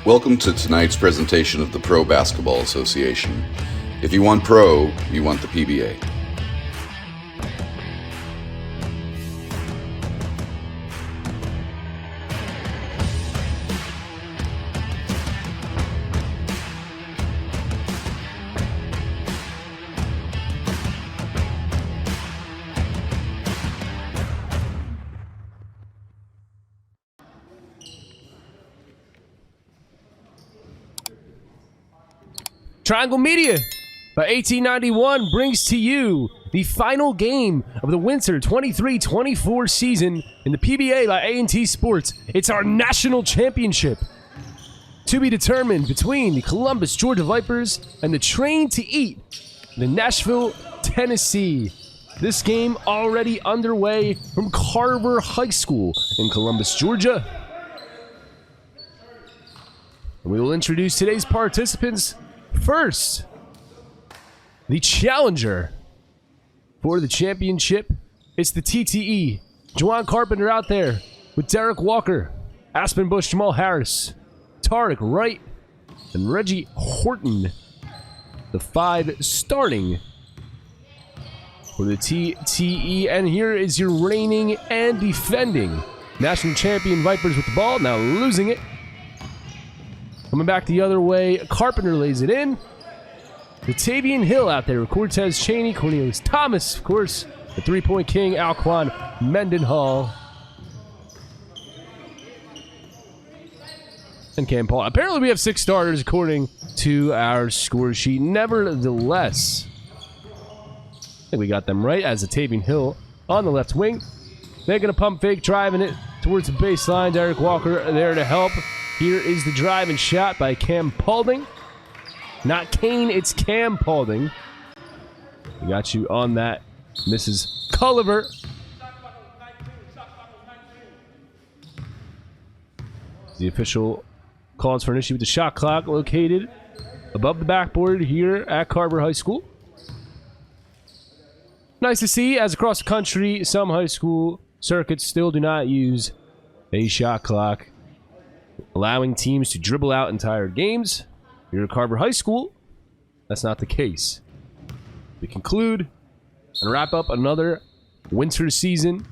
Welcome to tonight's presentation of the Pro Basketball Association. If you want pro, you want the PBA. Triangle Media by 1891 brings to you the final game of the winter 23-24 season in the PBA by A&T Sports. It's our national championship to be determined between the Columbus, Georgia Vipers and the Train to Eat, the Nashville, Tennessee. This game already underway from Carver High School in Columbus, Georgia. We will introduce today's participants. First, the challenger for the championship. It's the TTE. Juwan Carpenter out there with Derek Walker, Aspen Bush, Jamal Harris, Tarek Wright, and Reggie Horton. The five starting for the TTE. And here is your reigning and defending national champion Vipers with the ball, now losing it. Coming back the other way, Carpenter lays it in. Latavian Hill out there, Cortez Cheney, Cornelius Thomas, of course, the three-point king, Alquan Mendenhall. And Cam Paul. Apparently we have 6 starters according to our score sheet. Nevertheless, I think we got them right as Latavian Hill on the left wing. Making a pump fake, driving it towards the baseline. Derek Walker there to help. Here is the drive and shot by Cam Paulding. Not Kane, it's Cam Paulding. We got you on that, Mrs. Culliver. The official calls for an issue with the shot clock located above the backboard here at Carver High School. Nice to see, as across the country, some high school circuits still do not use a shot clock, allowing teams to dribble out entire games. Here at Carver High School, that's not the case. We conclude and wrap up another winter season,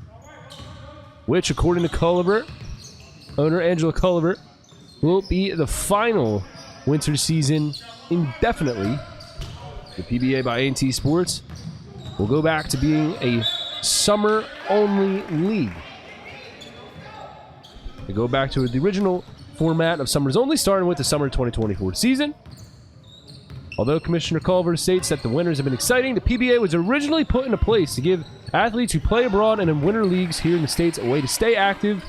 which, according to Culliver, owner Angela Culliver, will be the final winter season indefinitely. The PBA by A&T Sports will go back to being a summer-only league. They go back to the original format of summers only, starting with the summer 2024 season. Although Commissioner Culver states that the winters have been exciting, the PBA was originally put into place to give athletes who play abroad and in winter leagues here in the States a way to stay active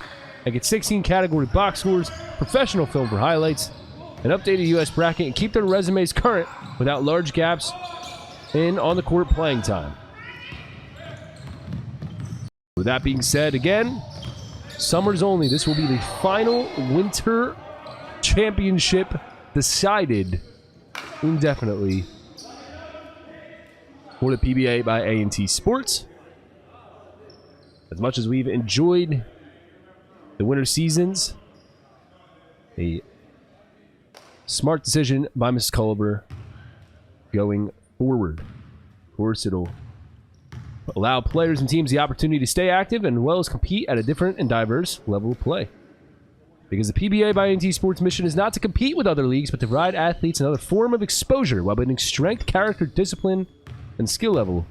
and get 16 category box scores, professional film for highlights, an updated U.S. bracket, and keep their resumes current without large gaps in on-the-court playing time. With that being said, again, summers only. This will be the final winter championship decided indefinitely for the PBA by A&T Sports. As much as we've enjoyed the winter seasons, a smart decision by Ms. Culliver going forward. Of course, it'll allow players and teams the opportunity to stay active and as well as compete at a different and diverse level of play. Because the PBA by A&T Sports mission is not to compete with other leagues, but to provide athletes another form of exposure while building strength, character, discipline, and skill level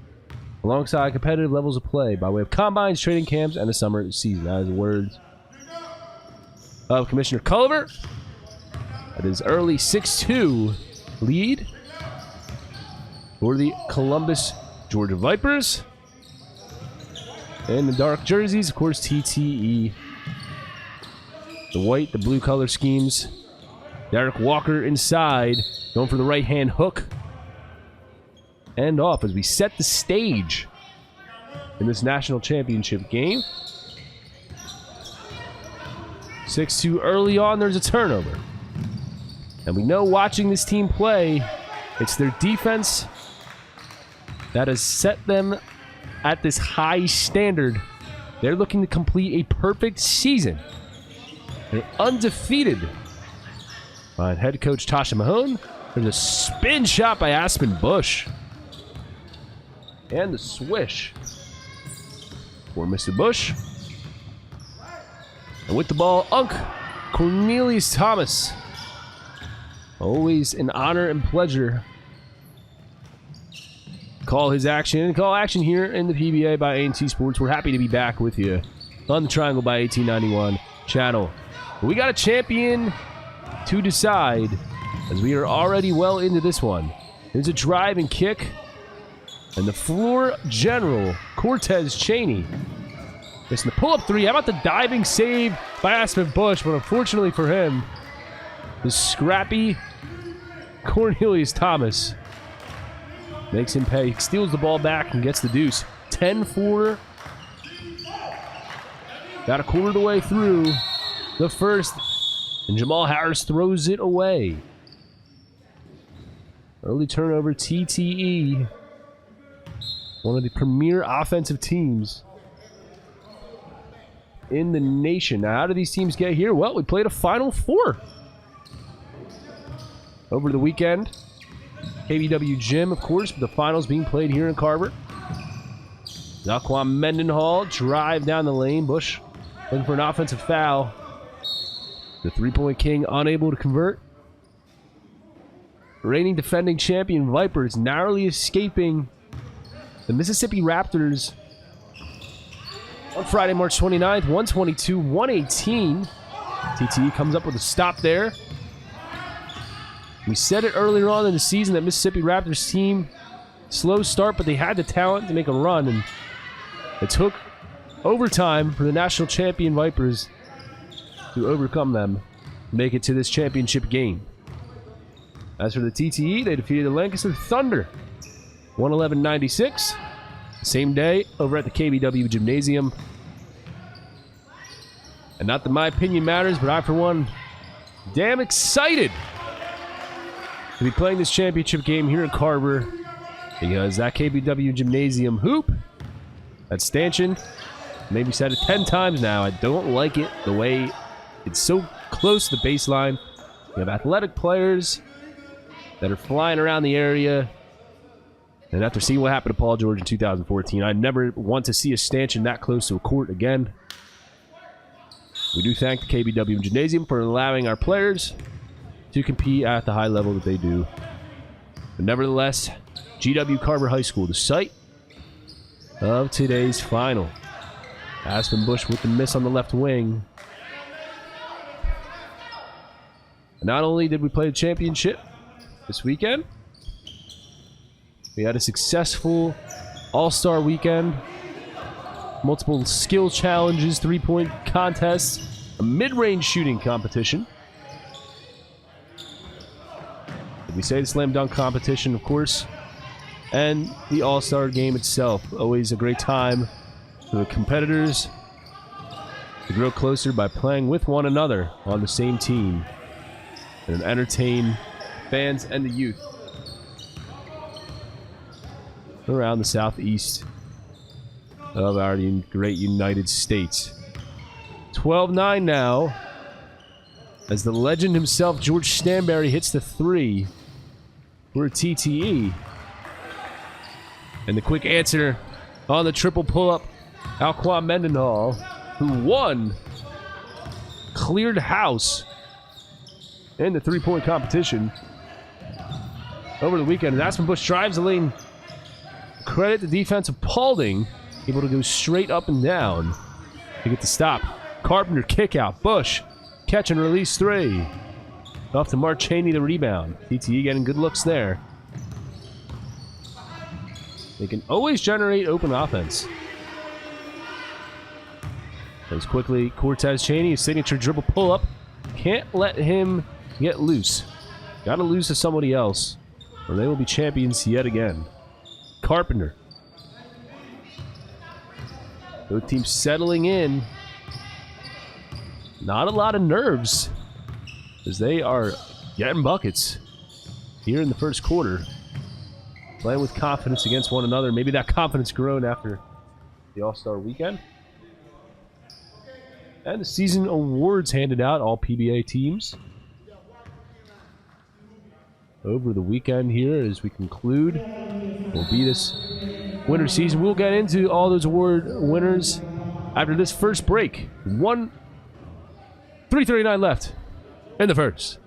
alongside competitive levels of play by way of combines, training camps, and the summer season. That is the words of Commissioner Culliver. That is early 6-2 lead for the Columbus, Georgia Vipers. And the dark jerseys, of course, TTE. The white, the blue color schemes. Derek Walker inside, going for the right-hand hook. And off as we set the stage in this national championship game. 6-2 early on, there's a turnover. And we know watching this team play, it's their defense that has set them at this high standard. They're looking to complete a perfect season. They're undefeated. By head coach Tasha Mahone. There's a spin shot by Aspen Bush. And the swish for Mr. Bush. And with the ball, Cornelius Thomas. Always an honor and pleasure. Call action here in the PBA by A&T Sports. We're happy to be back with you on the Triangle by 1891 channel. We got a champion to decide as we are already well into this one. There's a drive and kick. And the floor general, Cortez Cheney. Missing the pull-up three. How about the diving save by Aspen Bush? But unfortunately for him, the scrappy Cornelius Thomas makes him pay. He steals the ball back and gets the deuce. 10-4. Got a quarter of the way through the first. And Jamal Harris throws it away. Early turnover, TTE. One of the premier offensive teams in the nation. Now, how do these teams get here? Well, we played a Final Four over the weekend. KBW Gym, of course, but the finals being played here in Carver. Zaquan Mendenhall, drive down the lane. Bush looking for an offensive foul. The three-point king unable to convert. Reigning defending champion Vipers narrowly escaping the Mississippi Raptors on Friday, March 29th, 122-118. TTE comes up with a stop there. We said it earlier on in the season that Mississippi Raptors team, slow start, but they had the talent to make a run, and it took overtime for the national champion Vipers to overcome them, make it to this championship game. As for the TTE, they defeated the Lancaster Thunder 111-96. Same day over at the KBW Gymnasium. And not that my opinion matters, but I, for one, damn excited to be playing this championship game here in Carver, because that KBW Gymnasium hoop, that stanchion, maybe said it 10 times now, I don't like it the way it's so close to the baseline. You have athletic players that are flying around the area. And after seeing what happened to Paul George in 2014, I never want to see a stanchion that close to a court again. We do thank the KBW Gymnasium for allowing our players to compete at the high level that they do. But nevertheless, GW Carver High School, the site of today's final. Aspen Bush with the miss on the left wing. And not only did we play the championship this weekend, we had a successful all-star weekend. Multiple skill challenges, three-point contests, a mid-range shooting competition. Did we say the slam dunk competition, of course, and the all-star game itself. Always a great time for the competitors to grow closer by playing with one another on the same team and entertain fans and the youth around the southeast of our great United States. 12-9 now, as the legend himself, George Stanberry, hits the three for TTE. And the quick answer on the triple pull-up, Alquan Mendenhall, who won, cleared house in the three-point competition over the weekend. And Aspen Bush drives the lane. Credit the defense of Paulding, able to go straight up and down to get the stop. Carpenter kick out. Bush catch and release three. Off to Mark Cheney, the rebound. TTE getting good looks there. They can always generate open offense. As quickly, Cortez Cheney, his signature dribble pull-up. Can't let him get loose. Got to lose to somebody else, or they will be champions yet again. Carpenter. Both teams settling in not a lot of nerves as they are getting buckets here in the first quarter. Playing with confidence against one another. Maybe that confidence grown after the All-Star weekend. And the season awards handed out, all PBA teams. Over the weekend here as we conclude will be this winter season. We'll get into all those award winners after this first break. 3:39 left in the first.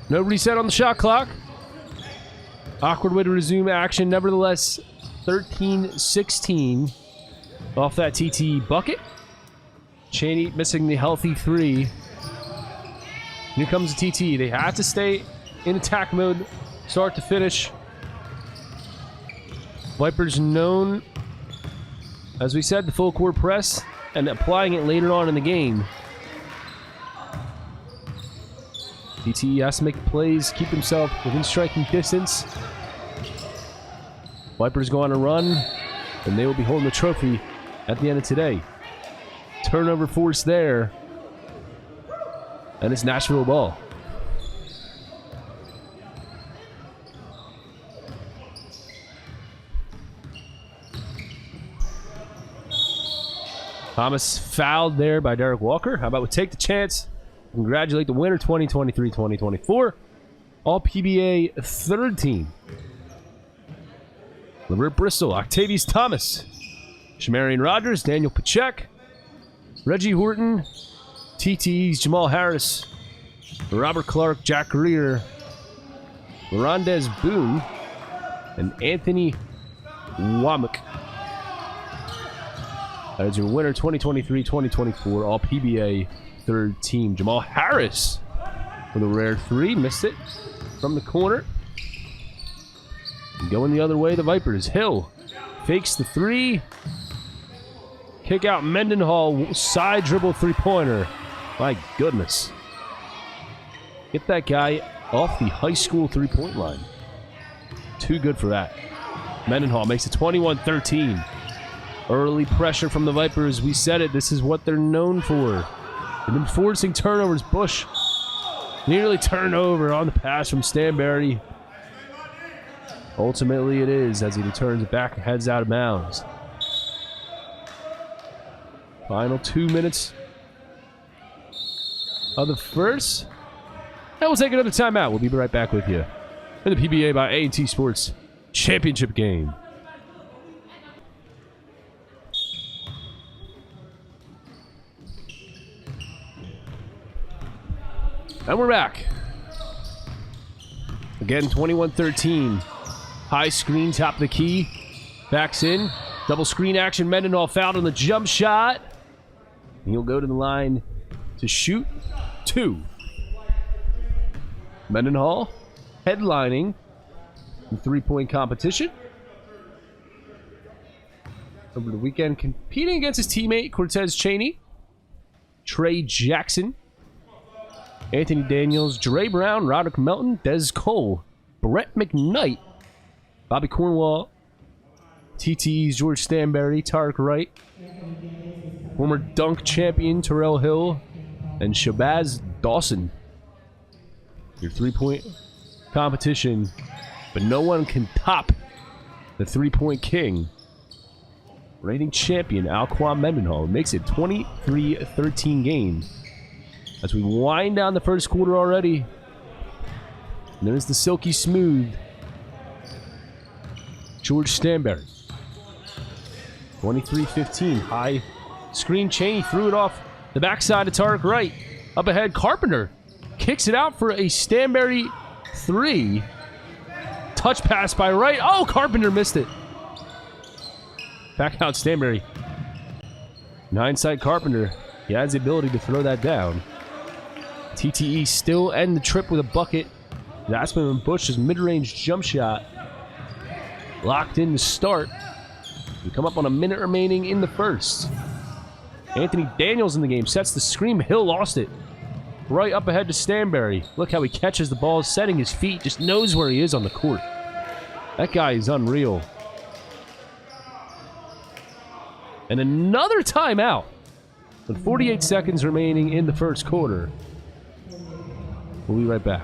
No reset on the shot clock. Awkward way to resume action. Nevertheless, 13-16 off that TT bucket. Cheney missing the healthy three. Here comes the TT. They have to stay in attack mode, start to finish. Vipers known, as we said, the full court press and applying it later on in the game. TT has to make plays, keep himself within striking distance. Vipers go on a run, and they will be holding the trophy at the end of today. Turnover force there, and it's Nashville ball. Thomas fouled there by Derek Walker. How about we take the chance? Congratulate the winner, 2023-2024. All PBA third team. LeVert Bristol, Octavius Thomas, Shamarian Rogers, Daniel Pachek, Reggie Horton, TT's Jamal Harris, Robert Clark, Jack Greer, Rondez Boone, and Anthony Womack. That is your winner, 2023-2024, all PBA third team. Jamal Harris with a rare three. Missed it from the corner. And going the other way, the Vipers. Hill fakes the three. Kick out Mendenhall. Side dribble three-pointer. My goodness. Get that guy off the high school three-point line. Too good for that. Mendenhall makes it 21-13. Early pressure from the Vipers. We said it. This is what they're known for. They've been forcing turnovers. Bush nearly turned over on the pass from Stanberry. Ultimately it is as he returns it back and heads out of bounds. Final 2 minutes of the first. And we'll take another timeout. We'll be right back with you in the PBA by A&T Sports Championship game. And we're back. Again, 21-13. High screen, top of the key. Backs in. Double screen action. Mendenhall fouled on the jump shot. And he'll go to the line to shoot two. Mendenhall headlining the three-point competition. Over the weekend, competing against his teammate, Cortez Cheney. Trey Jackson. Anthony Daniels, Dre Brown, Roderick Melton, Des Cole, Brett McKnight, Bobby Cornwall, TT's George Stanberry, Tarek Wright, former dunk champion Terrell Hill, and Shabazz Dawson. Your three-point competition, but no one can top the three-point king. Reigning champion Alquan Mendenhall makes it 23-13 game. As we wind down the first quarter already. And there's the silky smooth George Stanberry. 23-15. High screen. Cheney threw it off the backside of Tarek Wright. Up ahead, Carpenter kicks it out for a Stanberry three. Touch pass by Wright. Oh, Carpenter missed it. Back out Stanberry. Nine-side Carpenter. He has the ability to throw that down. TTE still end the trip with a bucket. Aspen and Bush's mid-range jump shot. Locked in to start. We come up on a minute remaining in the first. Anthony Daniels in the game. Sets the screen. Hill lost it. Right up ahead to Stanberry. Look how he catches the ball, setting his feet. Just knows where he is on the court. That guy is unreal. And another timeout. With 48 seconds remaining in the first quarter. We'll be right back.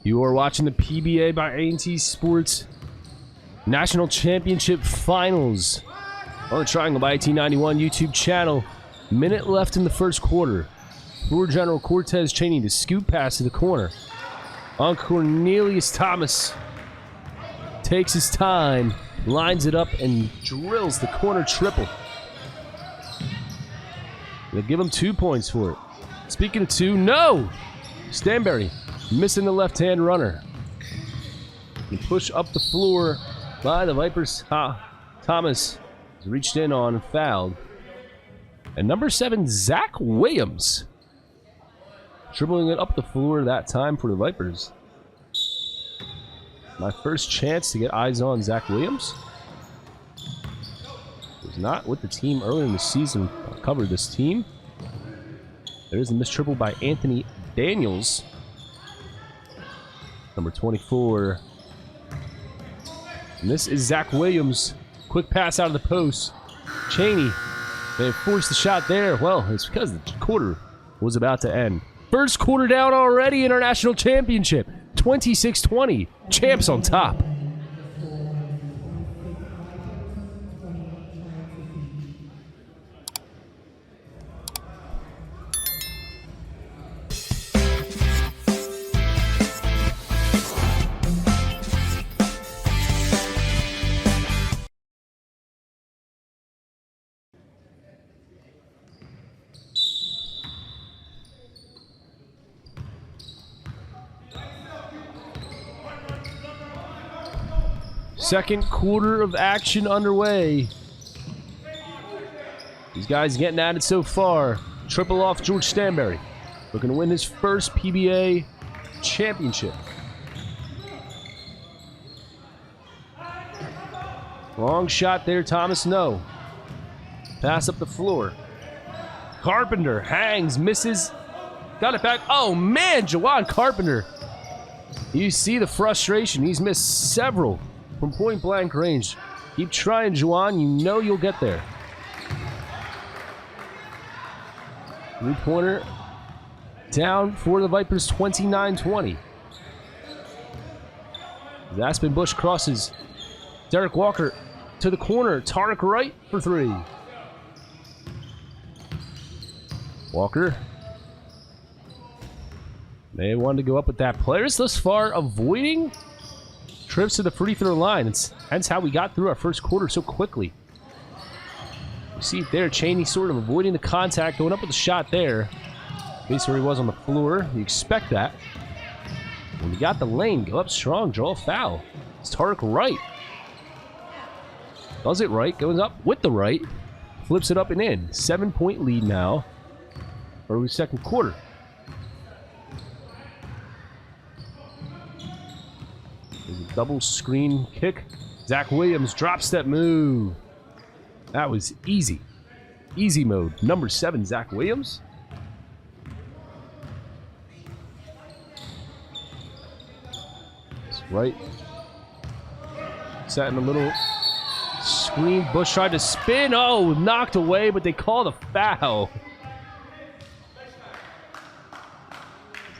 You are watching the PBA by A&T Sports National Championship Finals on the Triangle by 1891 YouTube channel. Minute left in the first quarter. Floor General Cortez Cheney to scoop pass to the corner. On Cornelius Thomas. Takes his time, lines it up, and drills the corner triple. They'll give him 2 points for it. Speaking of 2, no! Stanberry missing the left-hand runner. And push up the floor by the Vipers. Thomas is reached in on and fouled. And number 7, Zach Williams. Dribbling it up the floor that time for the Vipers. My first chance to get eyes on Zach Williams. Was not with the team earlier in the season. I covered this team. There's a missed triple by Anthony Daniels. Number 24. And this is Zach Williams. Quick pass out of the post. Cheney. They forced the shot there. Well, it's because the quarter was about to end. First quarter down already in our national championship. 26-20. Champs on top. Second quarter of action underway. These guys getting at it so far. Triple off George Stanberry. Looking to win his first PBA championship. Long shot there, Thomas, no. Pass up the floor. Carpenter hangs, misses. Got it back. Oh man, Jawan Carpenter. You see the frustration. He's missed several from point blank range. Keep trying, Juwan. You know you'll get there. Three-pointer down for the Vipers, 29-20. Aspen Bush crosses. Derek Walker to the corner. Tarek Wright for 3. Walker. They wanted to go up with that. Players thus far avoiding trips to the free throw line. That's how we got through our first quarter so quickly. You see it there, Cheney sort of avoiding the contact, going up with a shot there. Basically where he was on the floor. You expect that. When you got the lane, go up strong, draw a foul. It's Tarek Wright. Does it right, goes up with the right, flips it up and in. 7-point lead now. Early second quarter. Double screen kick. Zach Williams drop step move. That was easy. Easy mode. Number 7, Zach Williams. That's right. Sat in a little screen. Bush tried to spin. Oh, knocked away, but they called a foul.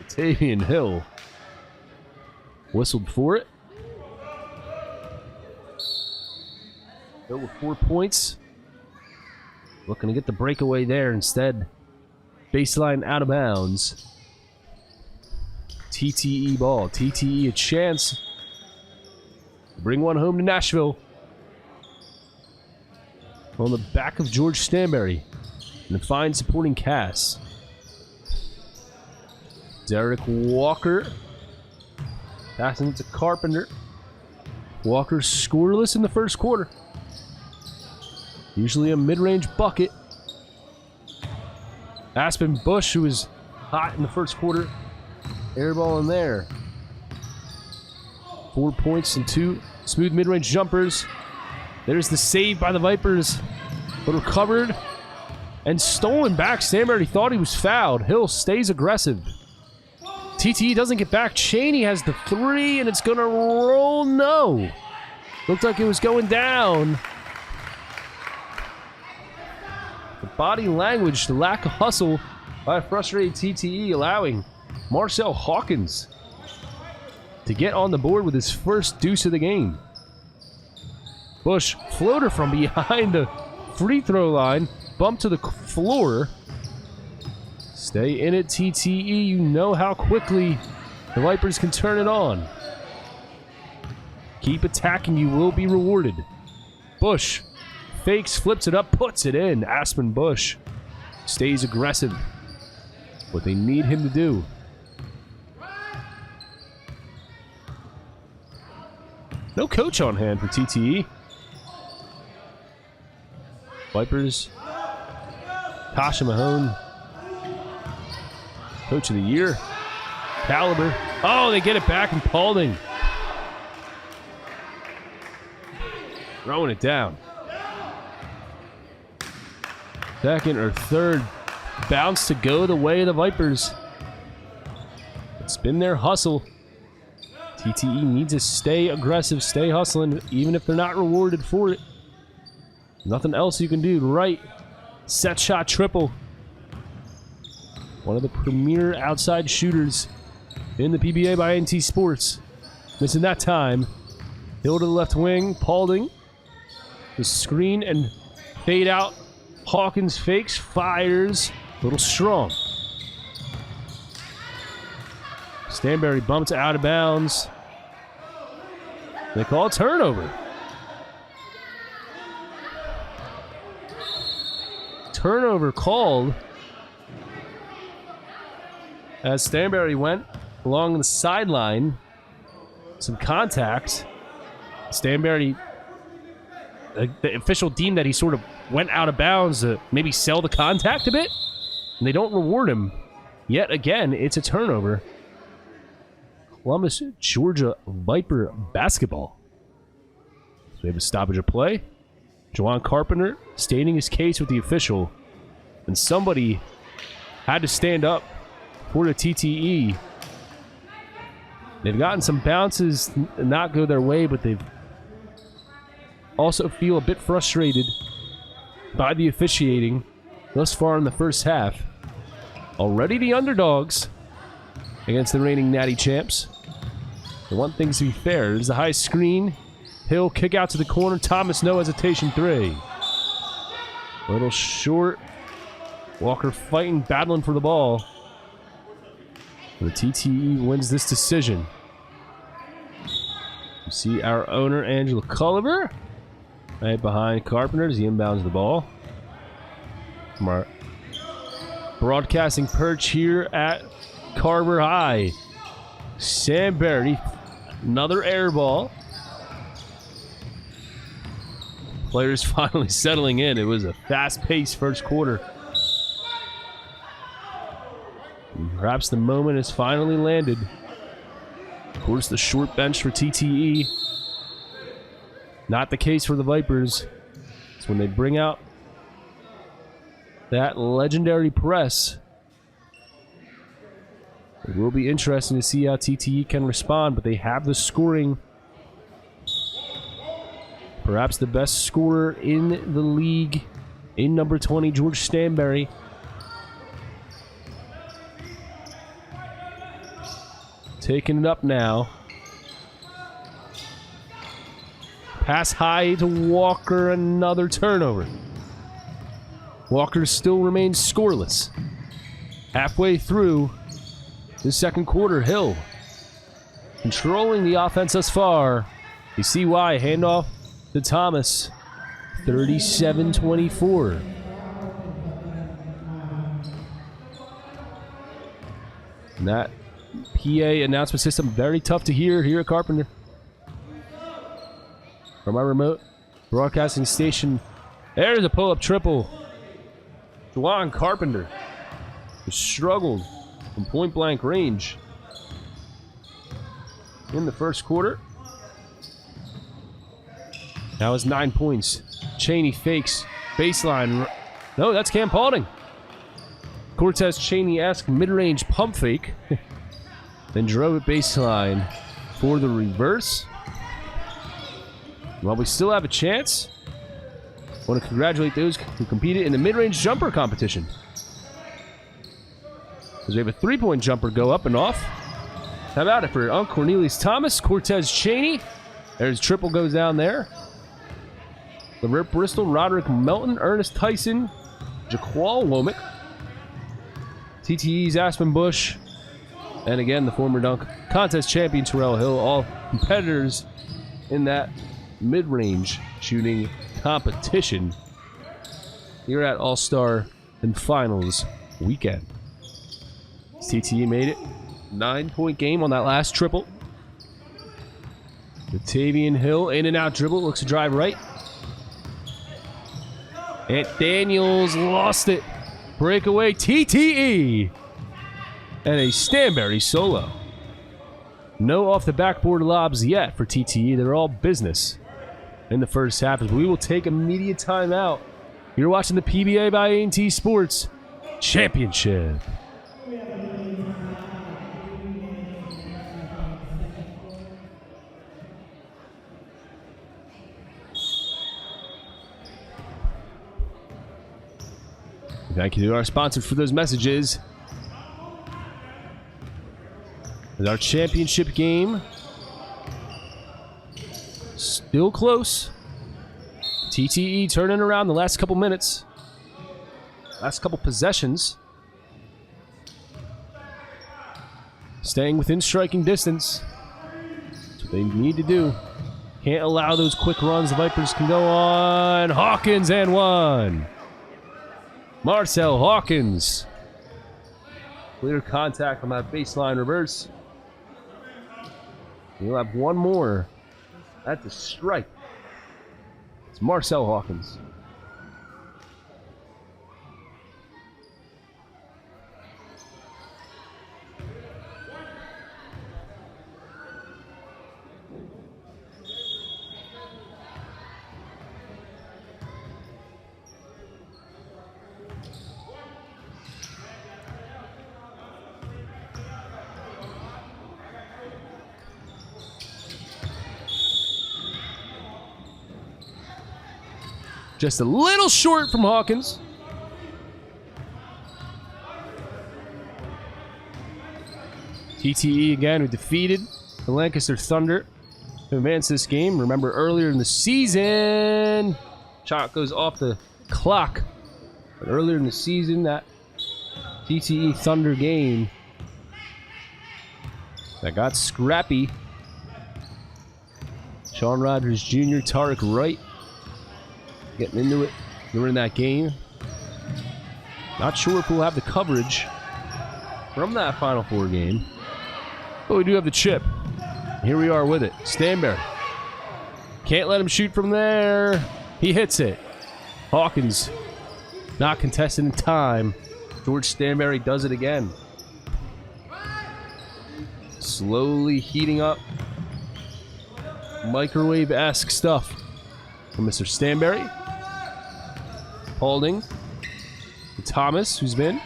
Tavian Hill whistled for it. Hill with 4 points. Looking to get the breakaway there instead. Baseline out of bounds. TTE ball. TTE a chance Bring one home to Nashville. On the back of George Stanberry. And a fine supporting cast. Derek Walker. Passing it to Carpenter. Walker scoreless in the first quarter. Usually a mid-range bucket. Aspen Bush, who was hot in the first quarter. Air ball in there. 4 points and 2 smooth mid-range jumpers. There's the save by the Vipers. But recovered and stolen back. Stanberry thought he was fouled. Hill stays aggressive. TTE doesn't get back. Cheney has the 3, and it's going to roll. No. Looked like it was going down. The body language, the lack of hustle by a frustrated TTE, allowing Marcel Hawkins to get on the board with his first deuce of the game. Bush, floater from behind the free throw line, bump to the floor. Stay in it, TTE. You know how quickly the Vipers can turn it on. Keep attacking, you will be rewarded. Bush fakes, flips it up, puts it in. Aspen Bush stays aggressive. What they need him to do. No coach on hand for TTE. Vipers. Tasha Mahone. Coach of the year. Caliber. Oh, they get it back in Paulding. Throwing it down. Second or third bounce to go the way of the Vipers. It's been their hustle. TTE needs to stay aggressive, stay hustling, even if they're not rewarded for it. Nothing else you can do. Right. Set shot triple. One of the premier outside shooters in the PBA by A&T Sports. Missing that time. Hill to the left wing. Paulding. The screen and fade out. Hawkins fakes, fires. A little strong. Stanberry bumped out of bounds. They call a turnover. Turnover called as Stanberry went along the sideline. Some contact. Stanberry, the official deemed that he sort of went out of bounds to maybe sell the contact a bit. And they don't reward him. Yet again, it's a turnover. Columbus, Georgia Viper basketball. So we have a stoppage of play. Juwan Carpenter stating his case with the official. And somebody had to stand up for the TTE. They've gotten some bounces not go their way, but they've also feel a bit frustrated by the officiating thus far in the first half. Already the underdogs against the reigning Natty champs. They want things to be fair. There's the high screen. Hill kick out to the corner. Thomas, no hesitation, 3. A little short. Walker fighting, battling for the ball. The TTE wins this decision. You see our owner, Angela Culliver, right behind Carpenter as he inbounds the ball. From our broadcasting perch here at Carver High. Stanberry, another air ball. Players finally settling in. It was a fast-paced first quarter. And perhaps the moment has finally landed. Of course, the short bench for TTE. Not the case for the Vipers. It's when they bring out that legendary press. It will be interesting to see how TTE can respond, but they have the scoring. Perhaps the best scorer in the league in number 20, George Stanberry. Taking it up now. Pass high to Walker, another turnover. Walker still remains scoreless. Halfway through the second quarter, Hill controlling the offense thus far. You see why. Handoff to Thomas. 37-24. And that PA announcement system, very tough to hear here at Carpenter. From our remote broadcasting station, there's a pull-up triple. Juwan Carpenter, who struggled from point-blank range in the first quarter. Now it's 9 points. Cheney fakes. Baseline. No, that's Cam Paulding. Cortez Cheney-esque mid-range pump fake. Then drove it baseline for the reverse. While we still have a chance, I want to congratulate those who competed in the mid-range jumper competition. Because we have a three-point jumper go up and off. How about it for Cornelius Thomas, Cortez Cheney. There's triple goes down there. LeVert Bristol, Roderick Melton, Ernest Tyson, Jaqual Womack, TTE's Aspen Bush, and again the former dunk contest champion Terrell Hill, all competitors in that mid-range shooting competition here at All-Star and Finals weekend. TTE made it. 9-point game on that last triple. Latavian Hill, in and out dribble, looks to drive right. And Daniels lost it. Breakaway TTE. And a Stanberry solo. No off the backboard lobs yet for TTE. They're all business in the first half. As we will take immediate timeout. You're watching the PBA by A&T Sports Championship. Thank you to our sponsors for those messages. As our championship game still close. TTE turning around the last couple minutes. Last couple possessions. Staying within striking distance. That's what they need to do. Can't allow those quick runs. The Vipers can go on. Hawkins and one. Marcel Hawkins. Clear contact on that baseline reverse. You'll have one more at the strike. It's Marcel Hawkins. Just a little short from Hawkins. TTE again, who defeated the Lancaster Thunder to advance this game. Remember earlier in the season, shot goes off the clock. But earlier in the season, that TTE Thunder game that got scrappy. Sean Rogers Jr., Tarek Wright getting into it during that game. Not sure if we'll have the coverage from that Final Four game, but we do have the chip. Here we are with it. Stanberry. Can't let him shoot from there. He hits it. Hawkins not contested in time. George Stanberry does it again. Slowly heating up. Microwave-esque stuff from Mr. Stanberry. Paulding. Thomas, who's been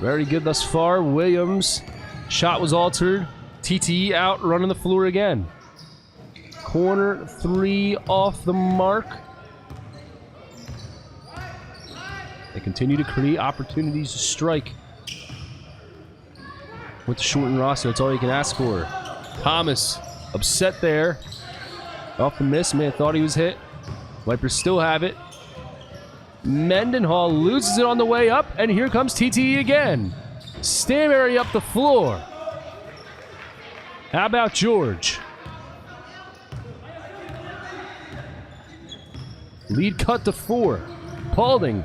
very good thus far. Williams. Shot was altered. TTE out, running the floor again. Corner three off the mark. They continue to create opportunities to strike. With the shortened roster, that's all you can ask for. Thomas upset there. Off the miss, man thought he was hit. Vipers still have it. Mendenhall loses it on the way up, and here comes TTE again. Stanberry up the floor. How about George? Lead cut to 4. Paulding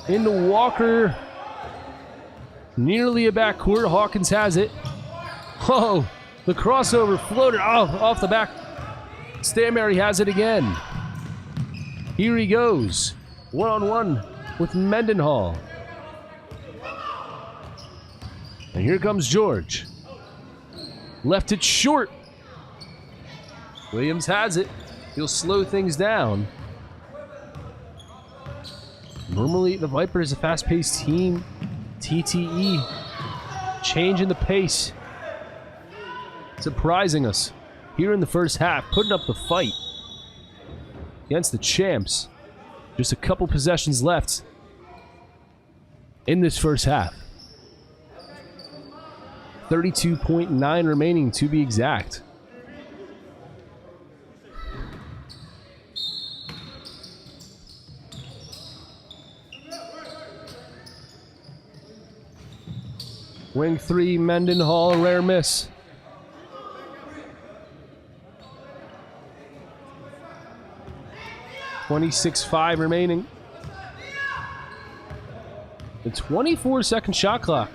into Walker. Nearly a backcourt. Hawkins has it. Oh, the crossover floated off the back. Stanberry has it again. Here he goes. One-on-one with Mendenhall. And here comes George. Left it short. Williams has it. He'll slow things down. Normally, the Vipers, a fast-paced team. TTE changing the pace. Surprising us here in the first half, putting up the fight against the champs. Just a couple possessions left in this first half. 32.9 remaining to be exact. Wing 3, Mendenhall, a rare miss. .26.5 remaining. The 24-second shot clock.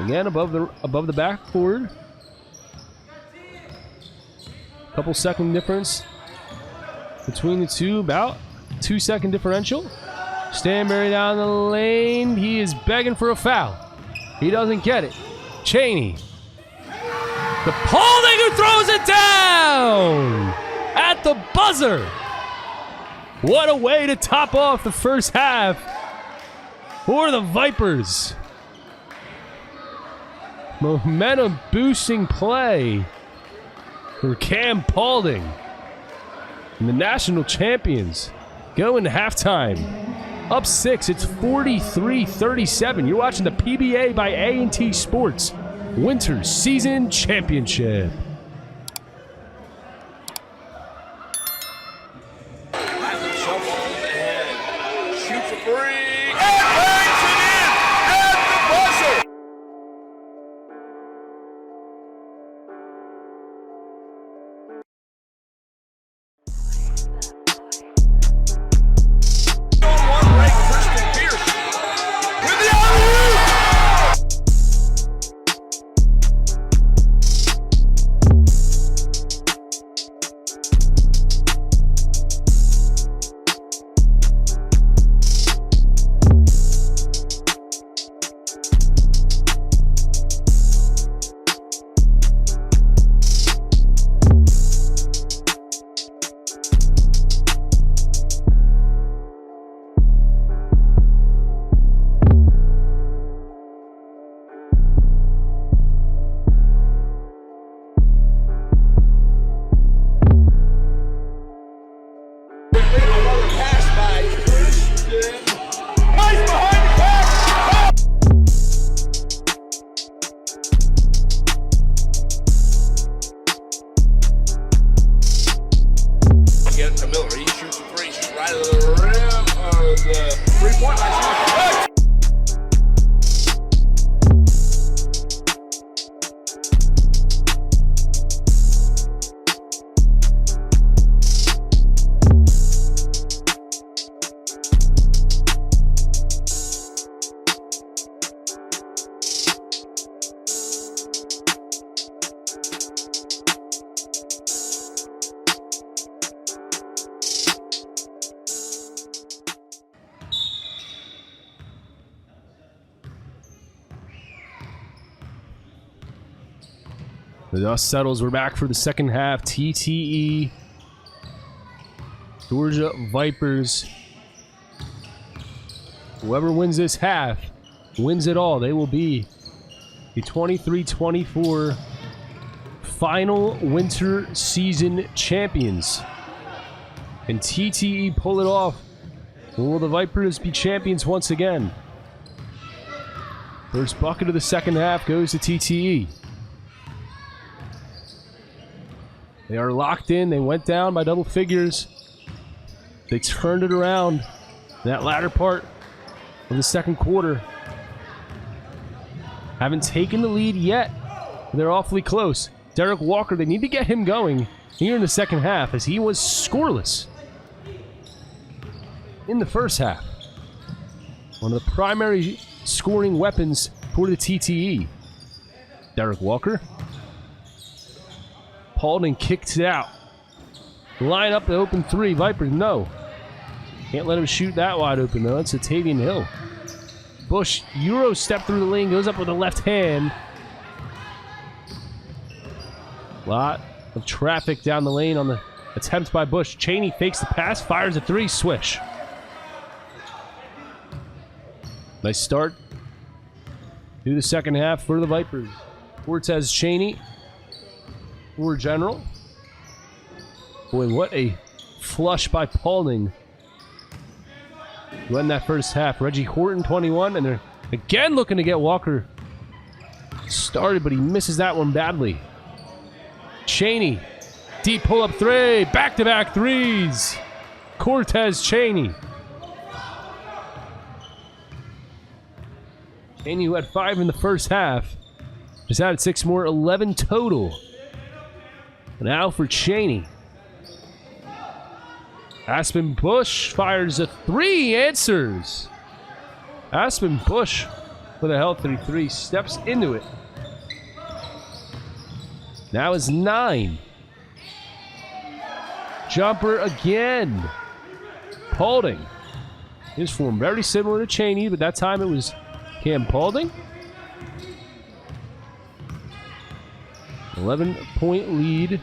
Again, above the backboard. Couple second difference between the two, about 2-second differential. Stanberry down the lane. He is begging for a foul. He doesn't get it. Cheney. The Paulding who throws it down at the buzzer. What a way to top off the first half for the Vipers. Momentum boosting play for Cam Paulding. And the national champions go into halftime. Up 6, it's 43-37. You're watching the PBA by A&T Sports Winter Season Championship. Shoots a 3 and bangs it in at the buzzer. The dust settles. We're back for the second half. TTE. Georgia Vipers. Whoever wins this half wins it all. They will be the 23-24 final winter season champions. And TTE pull it off. Will the Vipers be champions once again? First bucket of the second half goes to TTE. They are locked in. They went down by double figures. They turned it around in that latter part of the second quarter. Haven't taken the lead yet. They're awfully close. Derek Walker, they need to get him going here in the second half, as he was scoreless in the first half. One of the primary scoring weapons for the TTE. Derek Walker. Paulding kicks it out. Line up the open three. Vipers, no. Can't let him shoot that wide open, though. It's a Tavian Hill. Bush, Euro step through the lane, goes up with the left hand. Lot of traffic down the lane on the attempt by Bush. Cheney fakes the pass, fires a three, swish. Nice start to the second half for the Vipers. Cortez Cheney for General. Boy, what a flush by Paulding to end that first half. Reggie Horton, 21, and they're again looking to get Walker started, but he misses that one badly. Cheney, deep pull-up three, back-to-back threes. Cortez Cheney. Cheney, who had 5 in the first half, just added 6 more, 11 total. Now for Cheney. Aspen Bush fires a 3, answers. Aspen Bush with a healthy 3, steps into it. Now is 9. Jumper again. Paulding. His form very similar to Cheney, but that time it was Cam Paulding. 11-point lead.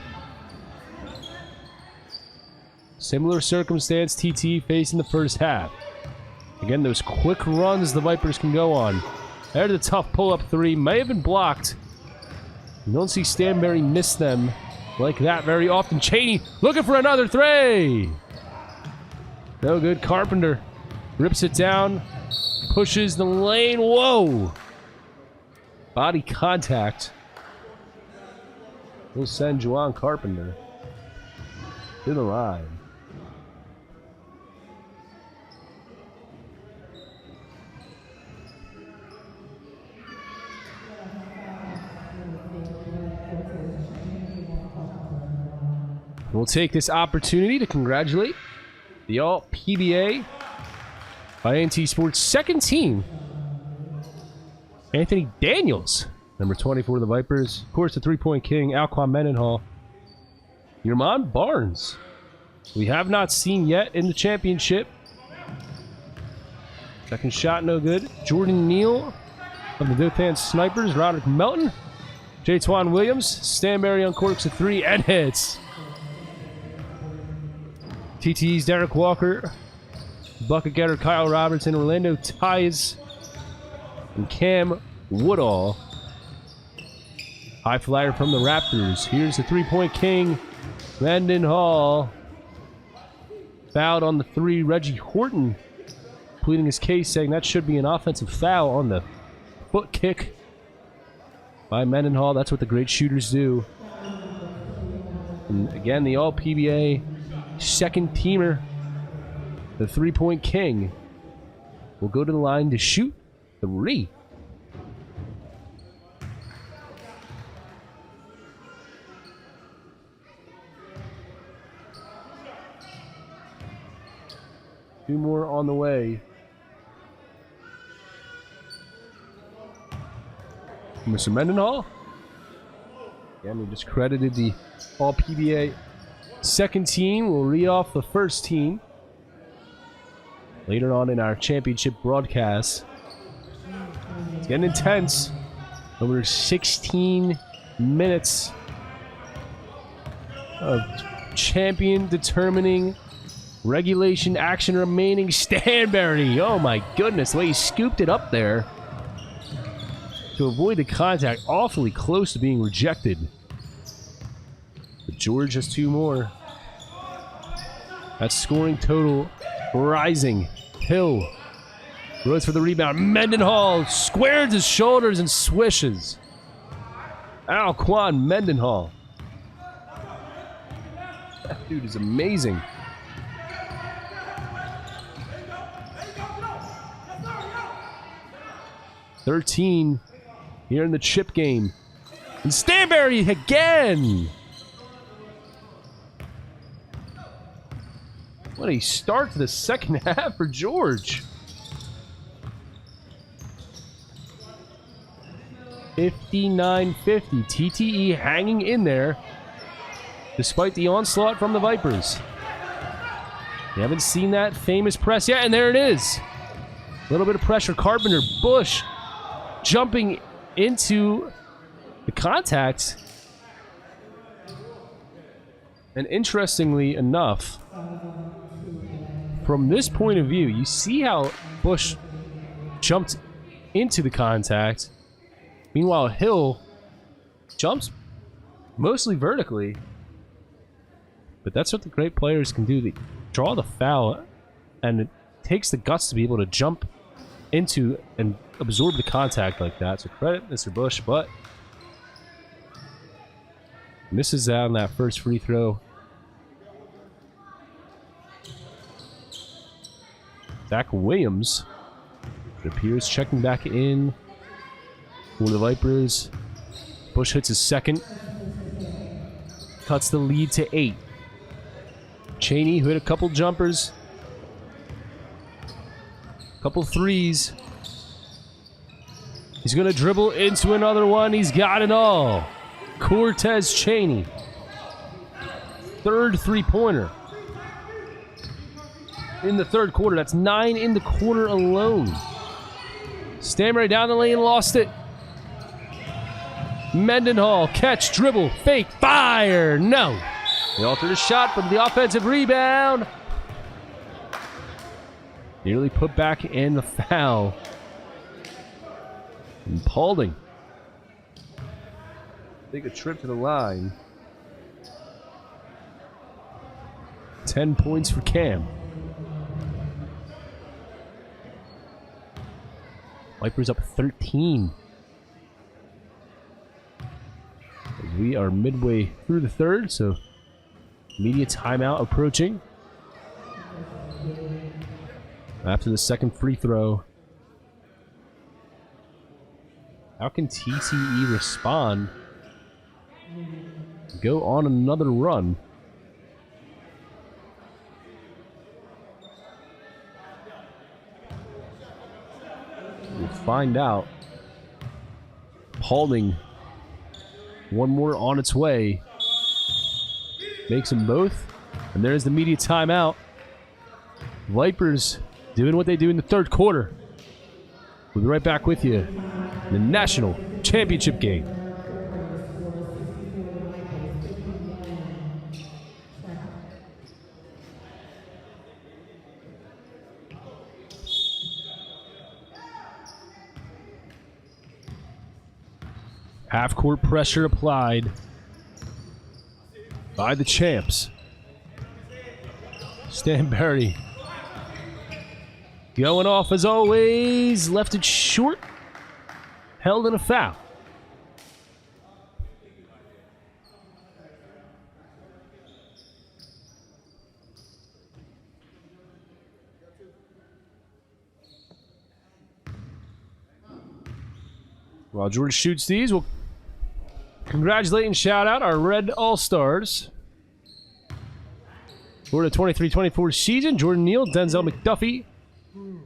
Similar circumstance TT faced in the first half. Again, those quick runs the Vipers can go on. There's a tough pull-up 3. May have been blocked. You don't see Stanberry miss them like that very often. Cheney looking for another 3. No good. Carpenter rips it down. Pushes the lane. Whoa! Body contact. We'll send Juwan Carpenter to the line. We'll take this opportunity to congratulate the all PBA by A&T Sports second team, Anthony Daniels, number 24 of the Vipers. Of course, the three-point king, Alquan Mendenhall. Yermon Barnes, we have not seen yet in the championship. Second shot, no good. Jordan Neal of the Dothan Snipers. Roderick Melton. J. Twan Williams. Stanberry uncorks a 3 and hits. TT's Derek Walker, bucket getter Kyle Robertson, Orlando Ties, and Cam Woodall. High flyer from the Raptors. Here's the three-point king, Mendenhall. Fouled on the 3, Reggie Horton, pleading his case, saying that should be an offensive foul on the foot kick by Mendenhall. That's what the great shooters do. And again, the all-PBA second teamer, the three-point king, will go to the line to shoot 3. Two more on the way. Mr. Mendenhall. Again, we just credited the all-PBA second team. Will read off the first team later on in our championship broadcast. It's getting intense. Over 16 minutes of champion determining regulation action remaining. Stanberry, oh my goodness, the way he scooped it up there to avoid the contact, awfully close to being rejected. But George has 2 more. That scoring total rising. Hill goes for the rebound. Mendenhall squares his shoulders and swishes. Alquan Mendenhall. That dude is amazing. (13) here in the chip game. And Stanberry again. What a start to the second half for George. 59-50. TTE hanging in there despite the onslaught from the Vipers. You haven't seen that famous press yet, and there it is. A little bit of pressure. Carpenter, Bush jumping into the contact. And interestingly enough, from this point of view, you see how Bush jumped into the contact. Meanwhile, Hill jumps mostly vertically. But that's what the great players can do. They draw the foul, and it takes the guts to be able to jump into and absorb the contact like that. So credit Mr. Bush, but misses out on that first free throw. Zach Williams, it appears, checking back in for the Vipers. Bush hits his second. Cuts the lead to 8. Chaney, who hit a couple jumpers. Couple threes. He's going to dribble into another one. He's got it all. Cortez Chaney. Third three-pointer in the third quarter. That's 9 in the quarter alone. Stanberry down the lane, lost it. Mendenhall, catch, dribble, fake, fire. No. They altered a shot, but the offensive rebound. Nearly put back in the foul. And Paulding. Take a trip to the line. 10 points for Cam. Vipers up 13. We are midway through the third, so media timeout approaching. After the second free throw, how can TTE respond? Go on another run. We'll find out. Paulding, one more on its way. Makes them both. And there's the media timeout. Vipers doing what they do in the third quarter. We'll be right back with you in the national championship game. Half-court pressure applied by the champs. Stanberry going off as always. Left it short. Held in a foul. While George shoots these, we'll congratulate and shout out our Red All-Stars for the 23-24 season. Jordan Neal, Denzel McDuffie,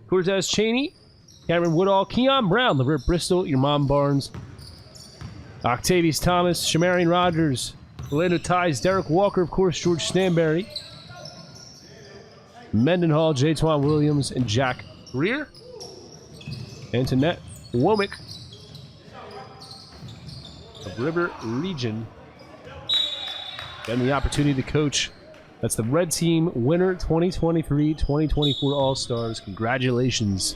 Cortez Chaney, Cameron Woodall, Keon Brown, LeVert Bristol, Yermon Barnes, Octavius Thomas, Shamarian Rogers, Orlando Ties, Derek Walker, of course, George Stanberry, Mendenhall, Jaytwan Williams, and Jack Greer, Antoinette Womack of River Region. Getting the opportunity to coach. That's the Red Team winner 2023-2024 All-Stars. Congratulations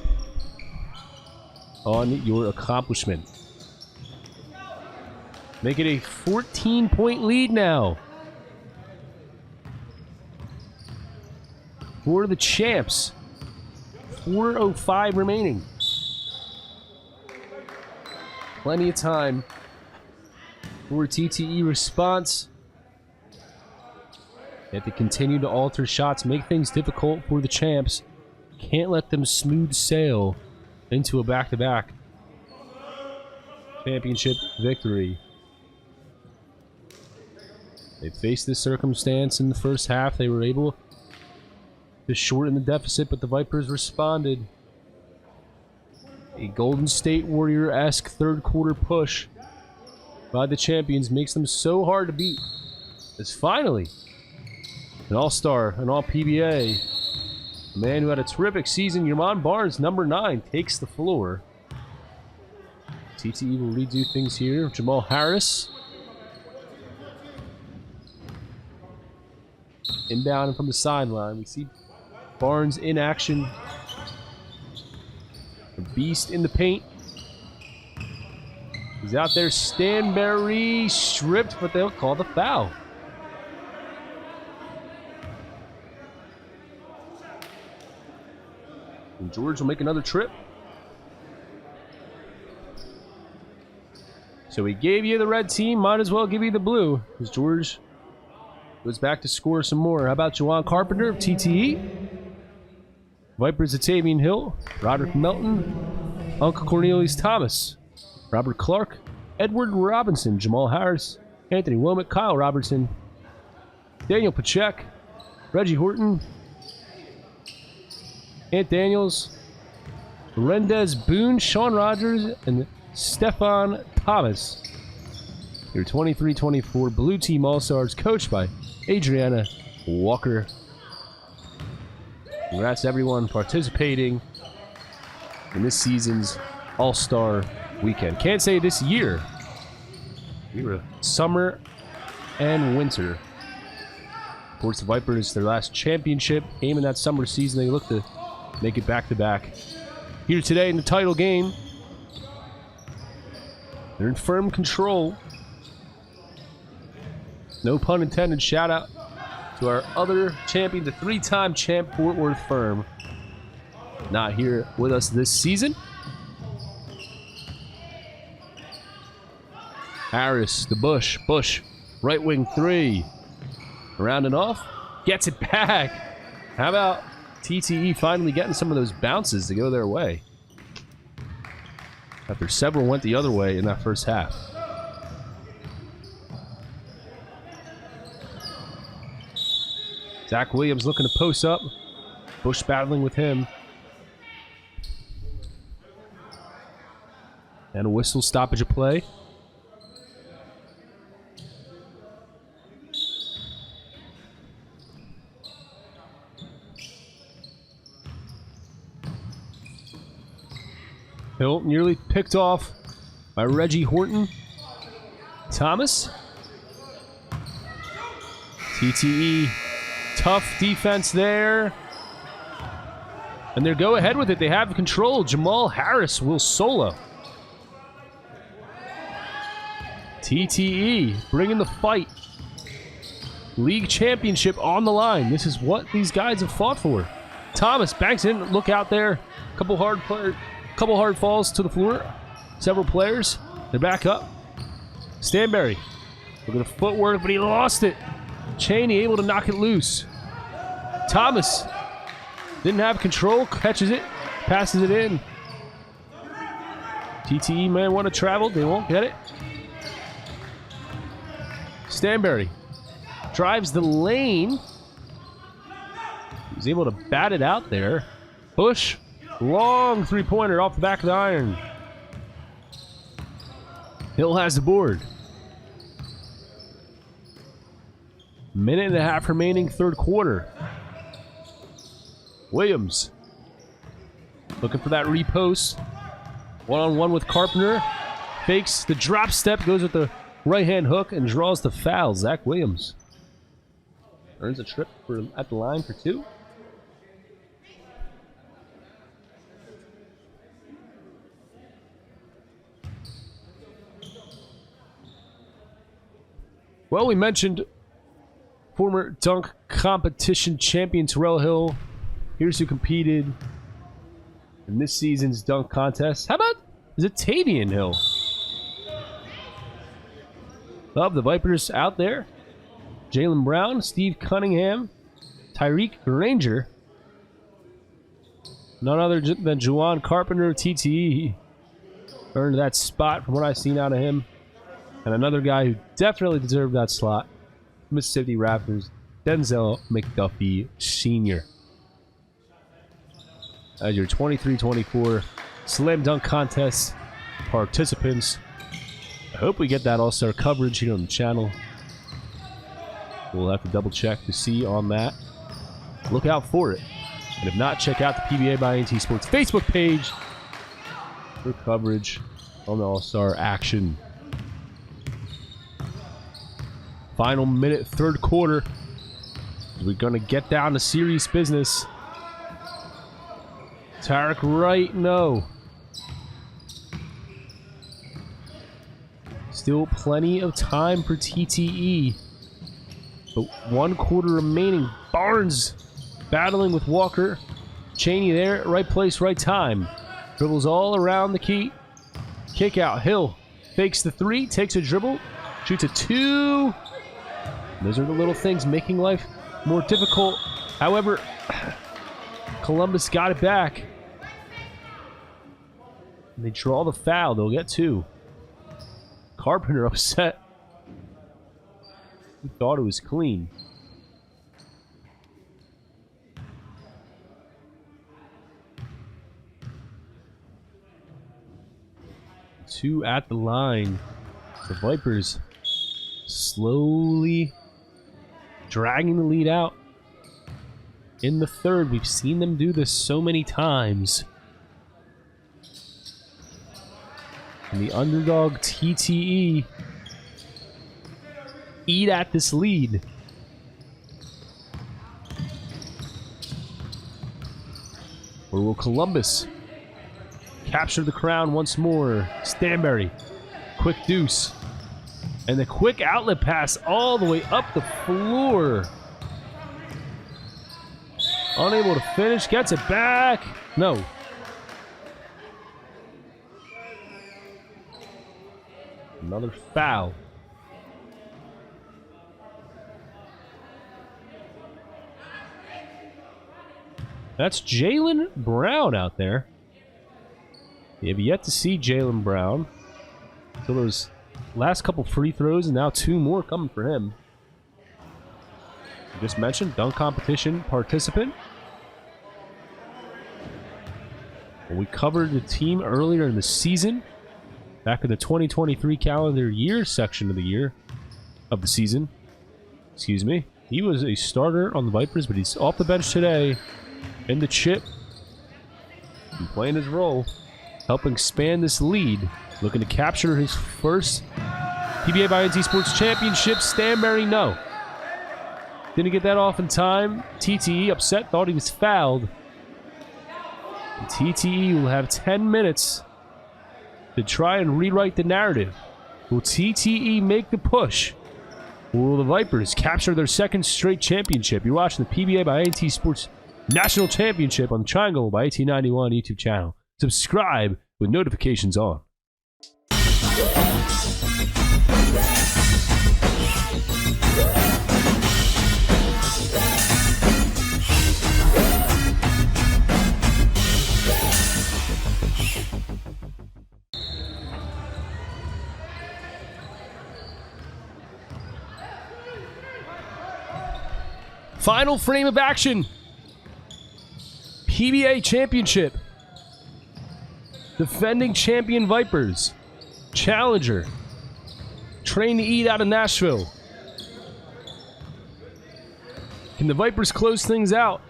on your accomplishment. Make it a 14-point lead now for the champs. 4:05 remaining. Plenty of time for TTE response. They have to continue to alter shots, make things difficult for the champs. Can't let them smooth sail into a back-to-back championship victory. They faced this circumstance in the first half. They were able to shorten the deficit, but the Vipers responded. A Golden State Warrior-esque third quarter push by the champions makes them so hard to beat. As finally, an all-star, an all-PBA, a man who had a terrific season, Yermon Barnes, number 9, takes the floor. TTE will redo things here. Jamal Harris. Inbound and from the sideline. We see Barnes in action. A beast in the paint. He's out there. Stanberry stripped, but they'll call the foul. And George will make another trip. So we gave you the red team, might as well give you the blue. As George goes back to score some more. How about Juwan Carpenter of TTE? Vipers Atavian Hill, Roderick Melton, Uncle Cornelius Thomas, Robert Clark, Edward Robinson, Jamal Harris, Anthony Womack, Kyle Robertson, Daniel Pachek, Reggie Horton, Ant Daniels, Rendez Boone, Sean Rogers, and Stefan Thomas. Your 23-24 Blue Team All-Stars, coached by Adriana Walker. Congrats to everyone participating in this season's All-Star Weekend. Can't say this year. We were summer and winter. Of course, the Vipers, their last championship game in that summer season. They look to make it back-to-back. Here today in the title game, they're in firm control. No pun intended. Shout out to our other champion, the 3-time champ Fort Worth Firm. Not here with us this season. Harris, the Bush, right wing 3. Rounding off, gets it back. How about TTE finally getting some of those bounces to go their way? After several went the other way in that first half. Zach Williams looking to post up. Bush battling with him. And a whistle stoppage of play. Hill nearly picked off by Reggie Horton. Thomas. TTE. Tough defense there. And they go ahead with it. They have control. Jamal Harris will solo. TTE bringing the fight. League championship on the line. This is what these guys have fought for. Thomas banks in. Look out there. Couple hard falls to the floor. Several players. They're back up. Stanberry. Look at the footwork, but he lost it. Cheney able to knock it loose. Thomas didn't have control. Catches it. Passes it in. TTE may want to travel. They won't get it. Stanberry drives the lane. He's able to bat it out there. Bush. Long three-pointer off the back of the iron. Hill has the board. Minute and a half remaining, third quarter. Williams looking for that repost. One-on-one with Carpenter. Fakes the drop step, goes with the right-hand hook, and draws the foul. Zach Williams earns a trip at the line for 2. Well, we mentioned former dunk competition champion Terrell Hill. Here's who competed in this season's dunk contest. How about Atavian Hill? Of the Vipers out there. Jalen Brown, Steve Cunningham, Tyreek Granger. None other than Juwan Carpenter of TTE. He earned that spot from what I've seen out of him. And another guy who definitely deserved that slot, Mississippi Raptors, Denzel McDuffie Sr. As your 23-24 Slam Dunk Contest participants. I hope we get that all-star coverage here on the channel. We'll have to double check to see on that. Look out for it. And if not, check out the PBA by A&T Sports Facebook page for coverage on the all-star action. Final minute, third quarter. We're going to get down to serious business. Tarek Wright, no. Still plenty of time for TTE. But 1 quarter remaining. Barnes battling with Walker. Chaney there, right place, right time. Dribbles all around the key. Kick out. Hill fakes the 3, takes a dribble, shoots a 2. Those are the little things making life more difficult. However, Columbus got it back. They draw the foul. They'll get 2. Carpenter upset. He thought it was clean. Two at the line. The Vipers slowly dragging the lead out. In the third, we've seen them do this so many times. And the underdog TTE eat at this lead. Or will Columbus capture the crown once more? Stanberry, quick deuce. And the quick outlet pass all the way up the floor. Unable to finish, gets it back. No. Another foul. That's Jaylen Brown out there. We have yet to see Jaylen Brown. So those last couple free throws and now 2 more coming for him. I just mentioned dunk competition participant. Well, we covered the team earlier in the season. Back in the 2023 calendar year section of the season. Excuse me. He was a starter on the Vipers, but he's off the bench today in the chip. And playing his role, helping expand this lead. Looking to capture his first PBA by A&T Sports Championship. Stanberry, no. Didn't get that off in time. TTE upset, thought he was fouled. And TTE will have 10 minutes to try and rewrite the narrative. Will TTE make the push? Or will the Vipers capture their second straight championship? You're watching the PBA by A&T Sports National Championship on the Triangle by 1891 YouTube channel. Subscribe with notifications on. Final frame of action. PBA Championship. Defending champion Vipers. Challenger. Train to eat out of Nashville. Can the Vipers close things out?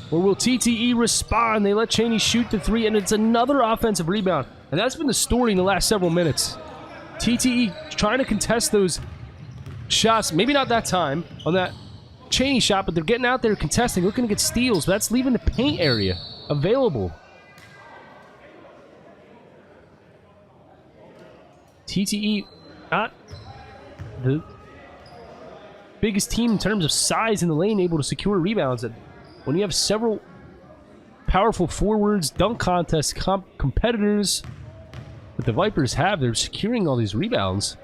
Or will TTE respond? They let Chaney shoot the 3, and it's another offensive rebound. And that's been the story in the last several minutes. TTE trying to contest those shots. Maybe not that time on that Chaney shot, but they're getting out there contesting, looking to get steals. But that's leaving the paint area available. TTE, not the biggest team in terms of size in the lane, able to secure rebounds. And when you have several powerful forwards, dunk contest competitors that the Vipers have, they're securing all these rebounds.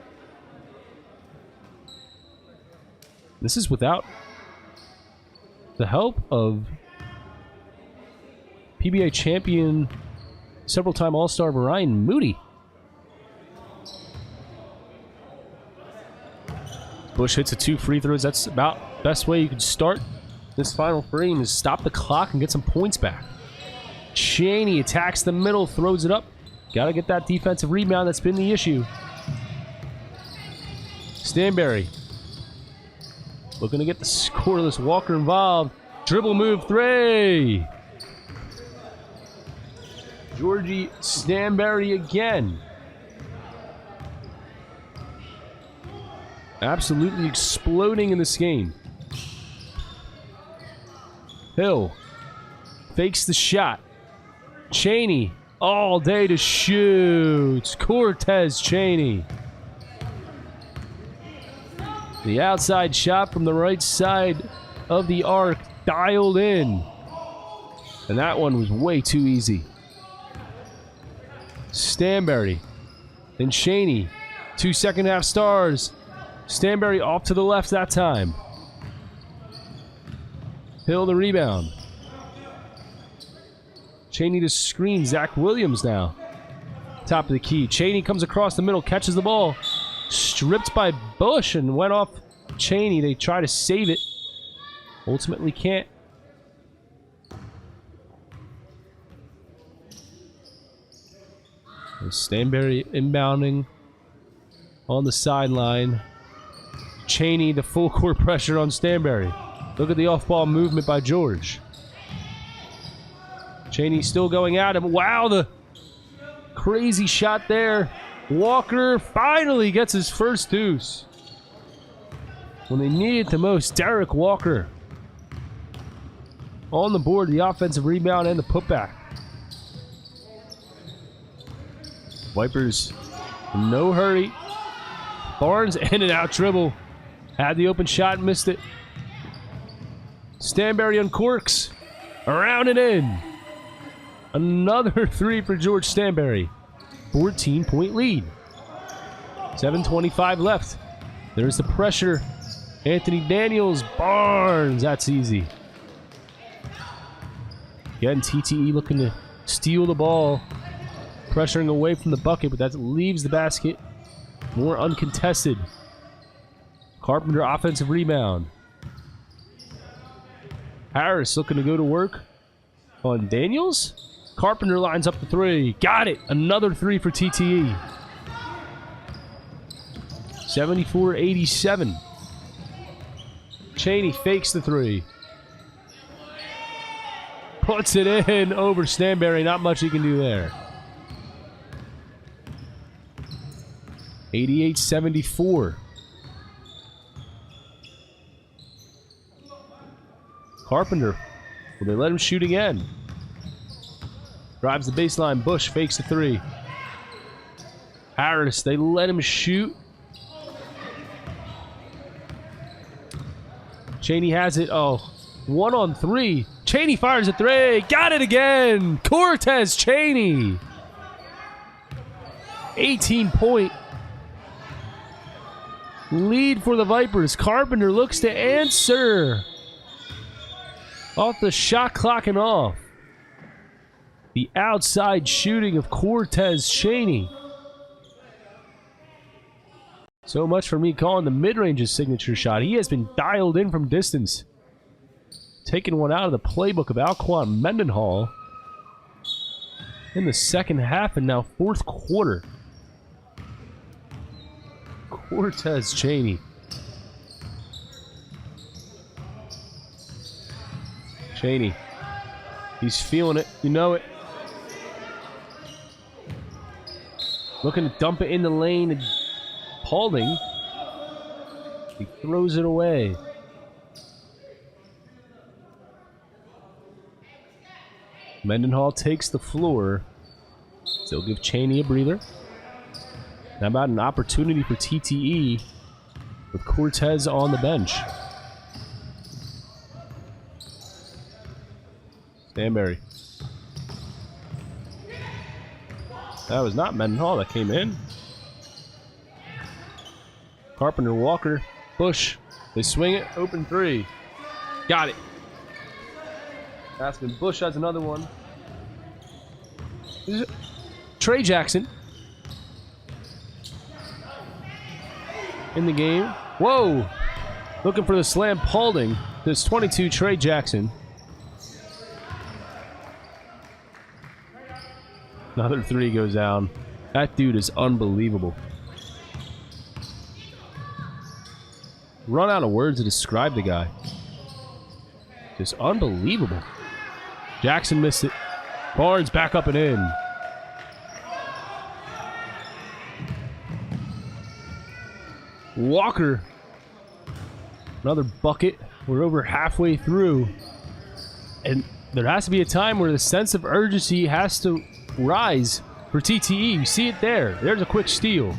This is without the help of PBA champion, several-time All-Star Ryan Moody. Bush hits a 2 free throws. That's about the best way you could start this final frame, is stop the clock and get some points back. Cheney attacks the middle, throws it up. Got to get that defensive rebound. That's been the issue. Stanberry looking to get the scoreless Walker involved. Dribble move 3. Georgie Stanberry again. Absolutely exploding in this game. Hill fakes the shot. Cheney all day to shoot. Cortez Cheney. The outside shot from the right side of the arc dialed in. And that one was way too easy. Stanberry. Then Cheney. 2 second half stars. Stanberry off to the left that time. Hill the rebound. Cheney to screen. Zach Williams now. Top of the key. Cheney comes across the middle, catches the ball. Stripped by Bush and went off Cheney. They try to save it. Ultimately can't. And Stanberry inbounding on the sideline. Cheney, the full court pressure on Stanberry. Look at the off-ball movement by George. Cheney still going at him. Wow, the crazy shot there. Walker finally gets his first deuce. When they need it the most, Derek Walker on the board, the offensive rebound and the putback. Vipers, in no hurry. Barnes in and out dribble. Had the open shot, missed it. Stanberry uncorks. Around and in. Another 3 for George Stanberry. 14-point lead. 7:25 left. There's the pressure. Anthony Daniels, Barnes. That's easy. Again, TTE looking to steal the ball. Pressuring away from the bucket, but that leaves the basket more uncontested. Carpenter offensive rebound. Harris looking to go to work on Daniels. Carpenter lines up the 3. Got it. Another 3 for TTE. 74-87. Cheney fakes the 3. Puts it in over Stanberry. Not much he can do there. 88-74. Carpenter. Will they let him shoot again? Drives the baseline. Bush fakes the 3. Harris, they let him shoot. Cheney has it. Oh, 1 on 3. Cheney fires a 3. Got it again. Cortez Cheney. 18-point lead for the Vipers. Carpenter looks to answer. Off the shot clock and off. The outside shooting of Cortez Cheney. So much for me calling the mid-range his signature shot. He has been dialed in from distance. Taking one out of the playbook of Alquan Mendenhall in the second half and now fourth quarter. Cortez Cheney. Cheney. He's feeling it. You know it. Looking to dump it in the lane. And Paulding. He throws it away. Mendenhall takes the floor. Still give Cheney a breather. How about an opportunity for TTE with Cortez on the bench? Stanberry. That was not Mendenhall that came in. Carpenter, Walker, Bush. They swing it. Open 3. Got it. Aspen Bush has another one. Trey Jackson in the game Whoa! Looking for the slam. Paulding. There's 22, Trey Jackson. Another 3 goes down. That dude is unbelievable. Run out of words to describe the guy. Just unbelievable. Jackson missed it. Barnes back up and in. Walker. Another bucket. We're over halfway through. And there has to be a time where the sense of urgency has to rise for TTE. You see it there. There's a quick steal.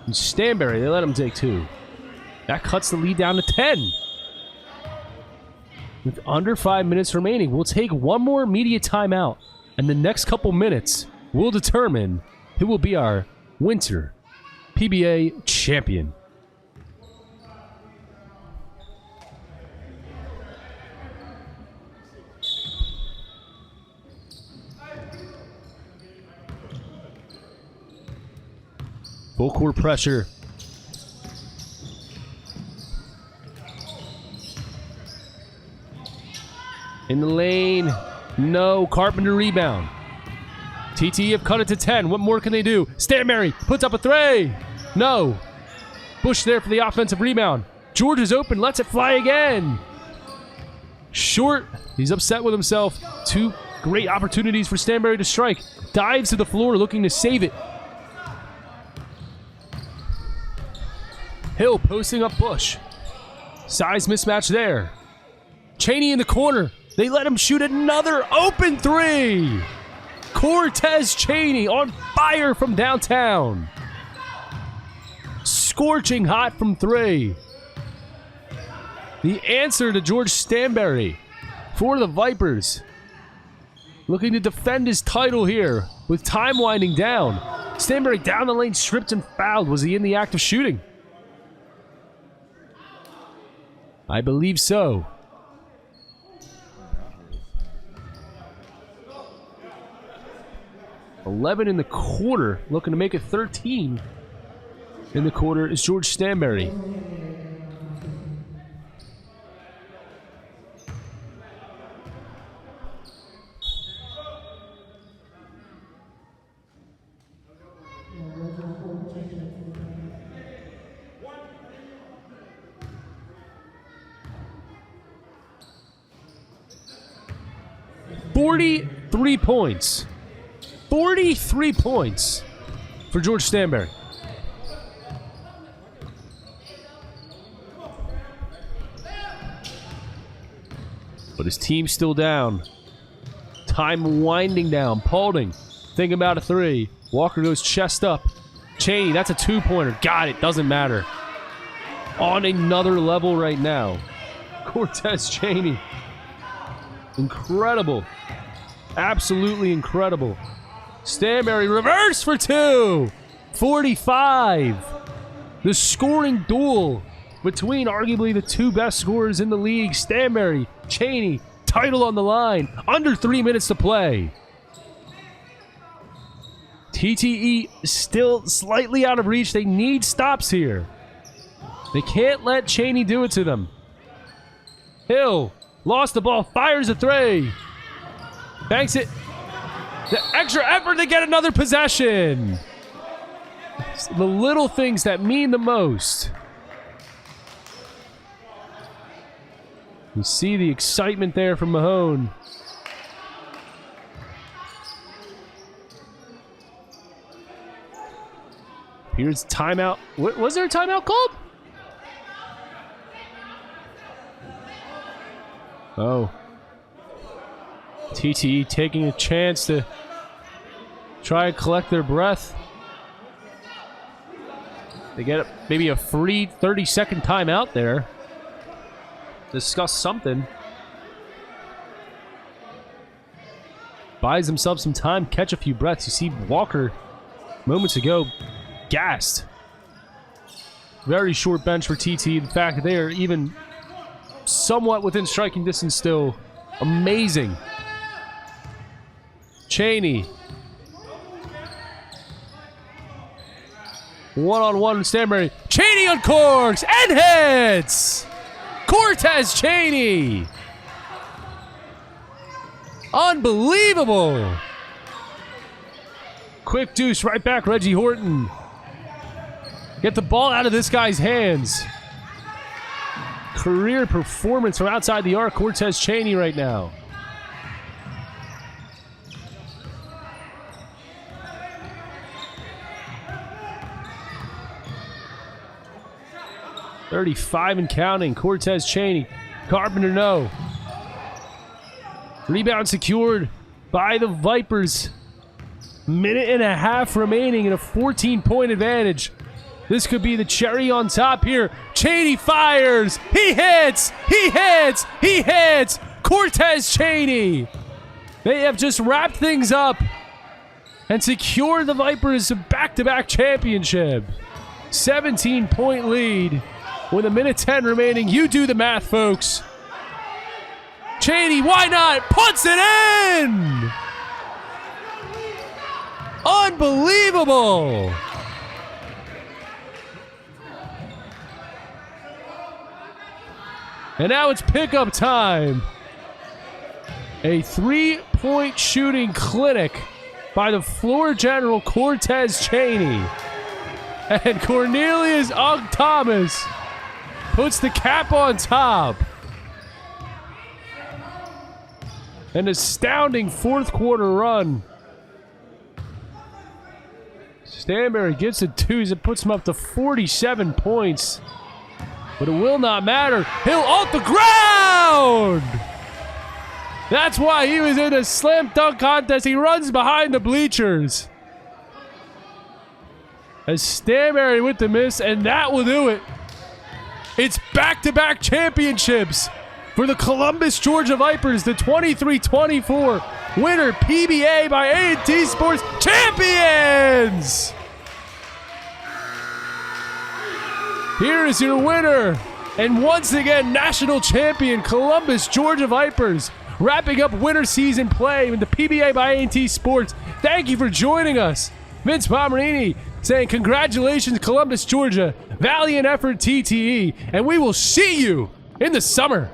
And Stanberry, they let him take 2. That cuts the lead down to 10. With under 5 minutes remaining, we'll take one more media timeout. And the next couple minutes will determine who will be our winter PBA champion. Full court pressure. In the lane. No. Carpenter rebound. TTE have cut it to 10. What more can they do? Stanberry puts up a 3. No. Bush there for the offensive rebound. George is open. Lets it fly again. Short. He's upset with himself. 2 great opportunities for Stanberry to strike. Dives to the floor looking to save it. Hill posting up Bush. Size mismatch there. Cheney in the corner. They let him shoot another open 3. Cortez Cheney on fire from downtown. Scorching hot from 3. The answer to George Stanberry for the Vipers. Looking to defend his title here with time winding down. Stanberry down the lane, stripped and fouled. Was he in the act of shooting? I believe so. $11 in the quarter, looking to make it 13 in the quarter is George Stanberry. $43 points. 43 points for George Stanberry. But his team's still down. Time winding down. Paulding thinking about a 3. Walker goes chest up. Cheney, that's a 2-pointer. Got it. Doesn't matter. On another level right now. Cortez Cheney. Incredible. Absolutely incredible. Stanberry reverse for 2. 45. The scoring duel between arguably the 2 best scorers in the league. Stanberry, Cheney, title on the line. Under 3 minutes to play. TTE still slightly out of reach. They need stops here. They can't let Cheney do it to them. Hill lost the ball, fires a 3. Banks it. The extra effort to get another possession. It's the little things that mean the most. You see the excitement there from Mahone. Here's timeout. Was there a timeout called? Oh. TTE taking a chance to try and collect their breath. They get maybe a free 30-second timeout there. Discuss something. Buys themselves some time, catch a few breaths. You see Walker moments ago gassed. Very short bench for TTE. The fact that they are even somewhat within striking distance still. Amazing. Cheney. One-on-one with Stanberry. Cheney uncorks and hits! Cortez Cheney! Unbelievable! Quick deuce right back, Reggie Horton. Get the ball out of this guy's hands. Career performance from outside the arc, Cortez Cheney right now. .35 and counting. Cortez Cheney. Carpenter, no. Rebound secured by the Vipers. Minute and a half remaining and a 14-point advantage. This could be the cherry on top here. Cheney fires. He hits. He hits. He hits. Cortez Cheney. They have just wrapped things up and secured the Vipers a back-to-back championship. 17-point lead. With a minute 10 remaining, you do the math, folks. Cheney, why not? Puts it in! Unbelievable! And now it's pickup time. A three-point shooting clinic by the floor general Cortez Cheney. And Cornelius Ugg Thomas puts the cap on top. An astounding fourth quarter run. Stanberry gets the twos. It puts him up to 47 points. But it will not matter. He'll off the ground! That's why he was in a slam dunk contest. He runs behind the bleachers. As Stanberry with the miss, and that will do it. It's back-to-back championships for the Columbus, Georgia Vipers, the 23-24 winner, PBA by A&T Sports champions! Here is your winner, and once again, national champion, Columbus, Georgia Vipers, wrapping up winter season play with the PBA by A&T Sports. Thank you for joining us. Vince Pomerini saying congratulations, Columbus, Georgia. Valiant effort, TTE, and we will see you in the summer.